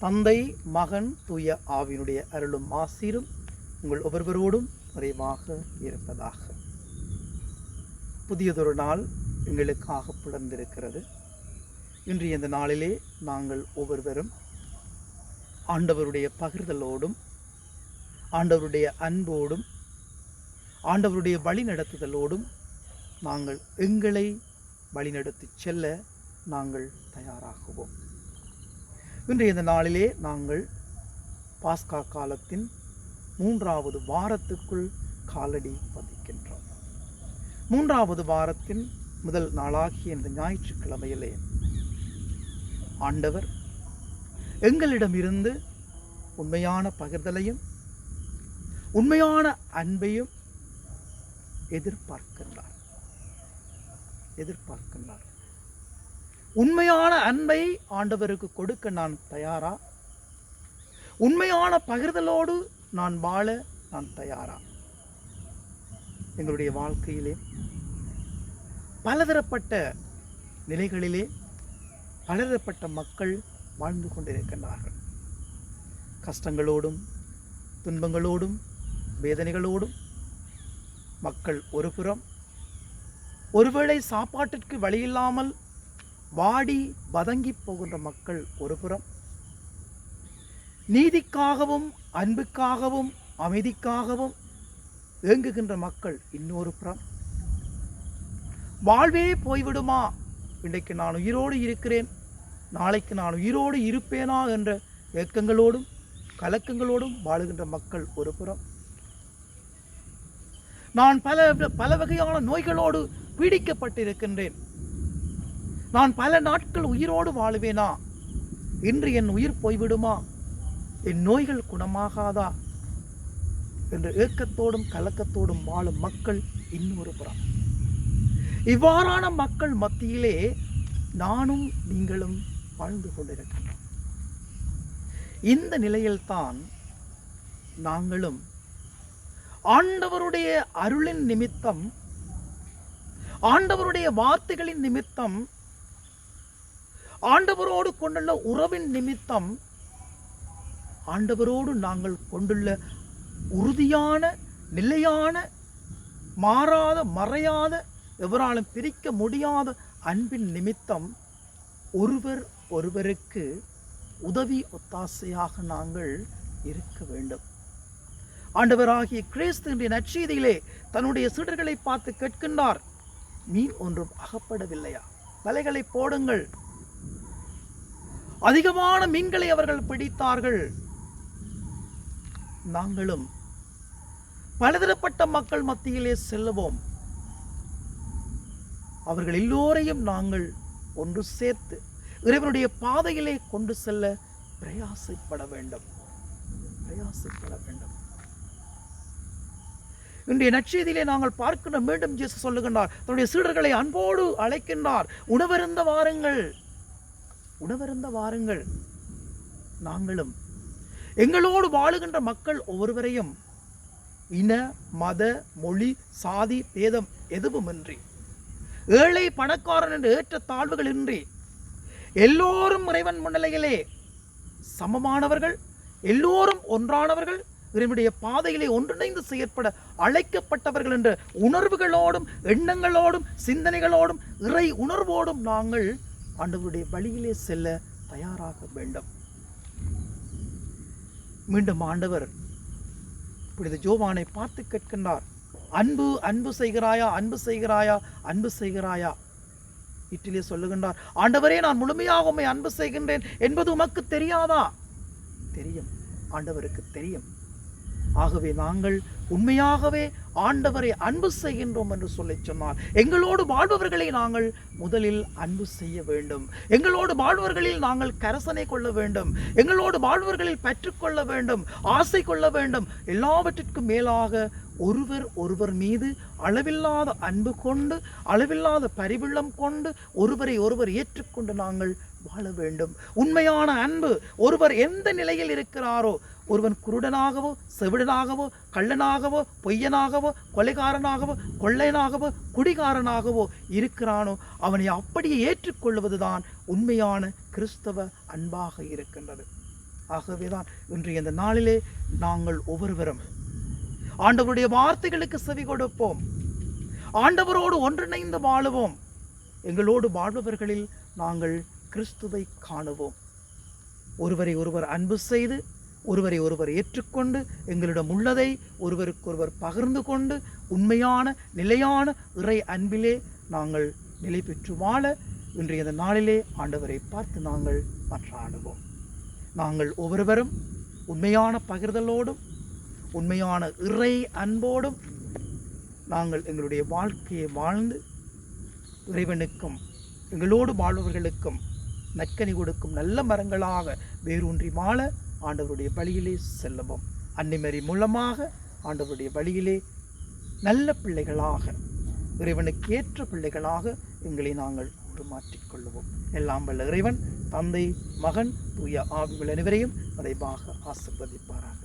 தந்தை, மகன், தூய ஆவியினுடைய அருளும் ஆசீரும் உங்கள் ஒவ்வொருவரோடும் நிறைவாக இருப்பதாக. புதியதொரு நாள் எங்களுக்காக புலர்ந்திருக்கிறது. இன்றைய இந்த நாளிலே நாங்கள் ஒவ்வொருவரும் ஆண்டவருடைய பகிர்தலோடும், ஆண்டவருடைய அன்போடும், ஆண்டவருடைய வழிநடத்துதலோடும் நாங்கள் எங்களை வழிநடத்தி செல்ல நாங்கள் தயாராகுவோம். இன்றைய இந்த நாளிலே நாங்கள் பாஸ்கா காலத்தின் 3வது வாரத்துக்குள் காலடி பதிக்கின்றோம். 3வது வாரத்தின் முதல் நாளாகிய இந்த ஞாயிற்றுக்கிழமையிலே ஆண்டவர் எங்களிடமிருந்து உண்மையான பகிர்தலையும் உண்மையான அன்பையும் எதிர்பார்க்கின்றார். உண்மையான அன்பை ஆண்டவருக்கு கொடுக்க நான் தயாரா? உண்மையான பகிர்தலோடு நான் வாழ நான் தயாரா? எங்களுடைய வாழ்க்கையிலே பலதரப்பட்ட நிலைகளிலே பலதரப்பட்ட மக்கள் வாழ்ந்து கொண்டிருக்கின்றார்கள். கஷ்டங்களோடும் துன்பங்களோடும் வேதனைகளோடும் மக்கள் ஒருபுறம், ஒருவேளை சாப்பாட்டிற்கு வழியில்லாமல் வாடி வதங்கி போகின்ற மக்கள் ஒருபுறம், நீதிக்காகவும் அன்புக்காகவும் அமைதிக்காகவும் ஏங்குகின்ற மக்கள் இன்னொரு புறம், வாழ்வே போய்விடுமா, இன்றைக்கு நான் உயிரோடு இருக்கிறேன், நாளைக்கு நான் உயிரோடு இருப்பேனா என்ற ஏக்கங்களோடும் கலக்கங்களோடும் வாழுகின்ற மக்கள் ஒரு புறம், நான் பல வகையான நோய்களோடு பீடிக்கப்பட்டிருக்கின்றேன், நான் பல நாட்கள் உயிரோடு வாழுவேனா, இன்று என் உயிர் போய்விடுமா, என் நோய்கள் குணமாகாதா என்ற ஏக்கத்தோடும் கலக்கத்தோடும் வாழும் மக்கள் இன்னொரு புறம். இவ்வாறான மக்கள் மத்தியிலே நானும் நீங்களும் வாழ்ந்து கொண்டிருக்கின்றோம். இந்த நிலையில்தான் நாங்களும் ஆண்டவருடைய அருளின் நிமித்தம், ஆண்டவருடைய வார்த்தைகளின் நிமித்தம், ஆண்டவரோடு கொண்டுள்ள உறவின் நிமித்தம், ஆண்டவரோடு நாங்கள் கொண்டுள்ள உறுதியான நிலையான மாறாத மறையாத எவராலும் பிரிக்க முடியாத அன்பின் நிமித்தம் ஒருவர் ஒருவருக்கு உதவி ஒத்தாசையாக நாங்கள் இருக்க வேண்டும். ஆண்டவராகிய கிறிஸ்து இன்றைய நற்செய்தியிலே தன்னுடைய சீடர்களை பார்த்து கேட்கின்றார், மீன் ஒன்றும் அகப்படவில்லையா? வலைகளை போடுங்கள். அதிகமான மீன்களை அவர்கள் பிடித்தார்கள். நாங்களும் பலதரப்பட்ட மக்கள் மத்தியிலே செல்லுவோம். அவர்கள் எல்லோரையும் நாங்கள் ஒன்று சேர்த்து இறைவனுடைய பாதையிலே கொண்டு செல்ல பிரயாசப்பட வேண்டும். இன்றைய நற்செய்தியிலே நாங்கள் பார்க்கின்ற மீண்டும் இயேசு சொல்லுகின்றார், தன்னுடைய சீடர்களை அன்போடு அழைக்கின்றார், உணவருந்த வாருங்கள். நாங்களும் எங்களோடு வாழுகின்ற மக்கள் ஒவ்வொருவரையும் இன மத மொழி சாதி பேதம் எதுவுமின்றி, ஏழை பணக்காரன் என்று ஏற்ற தாழ்வுகள் இன்றி எல்லோரும் இறைவன் முன்னிலையிலே சமமானவர்கள், எல்லோரும் ஒன்றானவர்கள், இறைவனுடைய பாதையிலே ஒன்றிணைந்து செயற்பட அழைக்கப்பட்டவர்கள் என்ற உணர்வுகளோடும் எண்ணங்களோடும் சிந்தனைகளோடும் இறை உணர்வோடும் நாங்கள் ஆண்டவருடைய வழியிலே செல்ல தயாராக வேண்டும். மீண்டும் ஆண்டவர் புனித யோவானை பார்த்து கேட்கின்றார், அன்பு செய்கிறாயா? இட்டிலே சொல்லுகின்றார், ஆண்டவரே, நான் முழுமையாக உம்மை அன்பு செய்கின்றேன் என்பது உமக்கு தெரியாதா? தெரியும், ஆண்டவருக்கு தெரியும். ஆகவே நாங்கள் உண்மையாகவே ஆண்டவரை அன்பு செய்கின்றோம் என்று சொல்லி சொன்னார். எங்களோடு வாழ்பவர்களை நாங்கள் முதலில் அன்பு செய்ய வேண்டும். எங்களோடு வாழ்பவர்களில் நாங்கள் கரசனை கொள்ள வேண்டும். எங்களோடு வாழ்பவர்களில் பற்றுக்கொள்ள வேண்டும், ஆசை கொள்ள வேண்டும். எல்லாவற்றிற்கும் மேலாக ஒருவர் மீது அளவில்லாத அன்பு கொண்டு, அளவில்லாத பரிவுள்ளம் கொண்டு, ஒருவரை ஏற்றுக்கொண்டு நாங்கள் வாழ வேண்டும். உண்மையான அன்பு, ஒருவர் எந்த நிலையில் இருக்கிறாரோ, ஒருவன் குருடனாகவோ செவிடனாகவோ கள்ளனாகவோ பொய்யனாகவோ கொலைகாரனாகவோ கொள்ளையனாகவோ குடிகாரனாகவோ இருக்கிறானோ அவனை அப்படியே ஏற்றுக்கொள்வதுதான் உண்மையான கிறிஸ்தவ அன்பாக இருக்கின்றது. ஆகவேதான் இன்றைய இந்த நாளிலே நாங்கள் ஒவ்வொருவரும் ஆண்டவருடைய வார்த்தைகளுக்கு செவி கொடுப்போம். ஆண்டவரோடு ஒன்றிணைந்து வாழுவோம். எங்களோடு வாழ்பவர்களில் நாங்கள் கிறிஸ்துவை காணுவோம். ஒருவரை ஒருவர் அன்பு செய்து, ஒருவரை ஒருவர் ஏற்றுக்கொண்டு, எங்களிடம் உள்ளதை ஒருவருக்கொருவர் பகிர்ந்து கொண்டு, உண்மையான நிலையான இறை அன்பிலே நாங்கள் நிலை பெற்று வாழ இன்றைய நாளிலே ஆண்டவரை பார்த்து நாங்கள் மன்றாடுவோம். நாங்கள் ஒவ்வொருவரும் உண்மையான பகிர்தலோடும் உண்மையான இறை அன்போடும் நாங்கள் எங்களுடைய வாழ்க்கையை வாழ்ந்து இறைவனுக்கும் எங்களோடு வாழ்பவர்களுக்கும் நற்கனி கொடுக்கும் நல்ல மரங்களாக வேரூன்றி வாழ ஆண்டவருடைய வழியிலே செல்லுவோம். அன்னைமரி மூலமாக ஆண்டவருடைய வழியிலே நல்ல பிள்ளைகளாக, இறைவனுக்கு ஏற்ற பிள்ளைகளாக எங்களை நாங்கள் உருமாற்றிக் கொள்ளுவோம். எல்லாம் வல்ல இறைவன், தந்தை, மகன், தூய ஆவிகள் அனைவரையும் மறைவாக ஆசீர்வதிப்பாராக.